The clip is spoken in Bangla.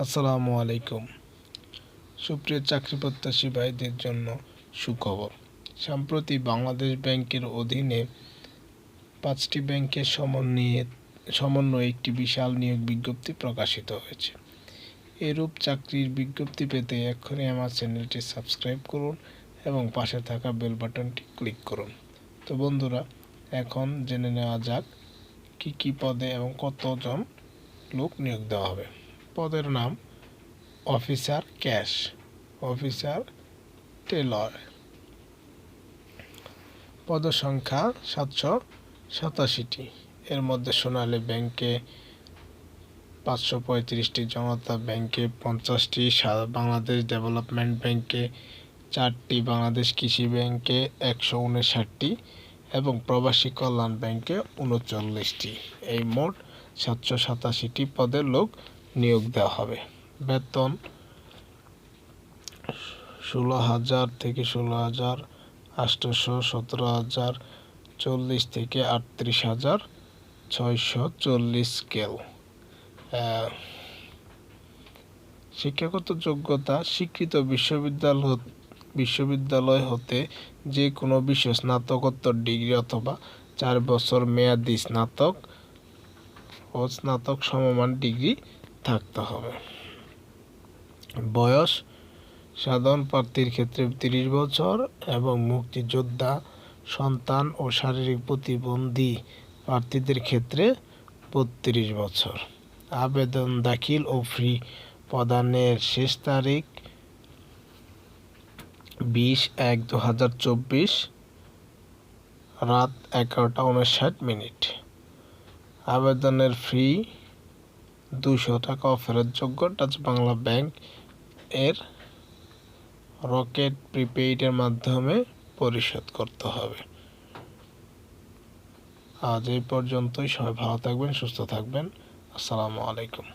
আসসালামু আলাইকুম। সুপ্রিয় চাকরি প্রত্যাশী ভাইদের জন্য সুখবর। সম্প্রতি বাংলাদেশ ব্যাংকের অধীনে 5টি ব্যাংকের সমন্বয়ে একটি বিশাল নিয়োগ বিজ্ঞপ্তি প্রকাশিত হয়েছে। এরূপ চাকরির বিজ্ঞপ্তি পেতে এক্ষুনি আমার চ্যানেলটি সাবস্ক্রাইব করুন এবং পাশে থাকা বেল বাটনটি ক্লিক করুন। তো বন্ধুরা, এখন জেনে নেওয়া যাক কি কি পদে এবং কতজন লোক নিয়োগ দেওয়া হবে। পদের নাম অফিসার ক্যাশ, অফিসার টেলর। পদসংখ্যা 787টি। এর মধ্যে সোনালী ব্যাংকে 535টি, জনতা ব্যাংকে 50টি, বাংলাদেশ ডেভেলপমেন্ট ব্যাংকে 4টি, বাংলাদেশ কৃষি ব্যাংকে 159টি এবং প্রবাসী কল্যাণ ব্যাংকে 39টি। এই মোট 787টি পদে লোক নিয়োগ দেওয়া হবে। বেতন 16,000 থেকে 16,800, 17,000, 40 থেকে 38,640 স্কেল। শিক্ষাগত যোগ্যতা স্বীকৃত বিশ্ববিদ্যালয় হতে যে কোনো বিষয়ে স্নাতকোত্তর ডিগ্রি অথবা 4 বছর মেয়াদী স্নাতক ও স্নাতক সমমান ডিগ্রি থাকতে হবে। বয়স সাধারণ প্রার্থীর ক্ষেত্রে 30 বছর এবং মুক্তিযোদ্ধা, সন্তান ও শারীরিক প্রতিবন্ধী প্রার্থীদের ক্ষেত্রে 32 বছর। আবেদন দাখিল ও ফি প্রদানের শেষ তারিখ 20/1/2024 রাত 11:59। আবেদনের ফি 200 টাকা ফেরতযোগ্য। টাচ বাংলা ব্যাংক এর রকেট প্রিপেইডের মাধ্যমে পরিশোধ করতে হবে। আজ এই পর্যন্তই। সবাই ভালো থাকবেন, সুস্থ থাকবেন। আসসালামু আলাইকুম।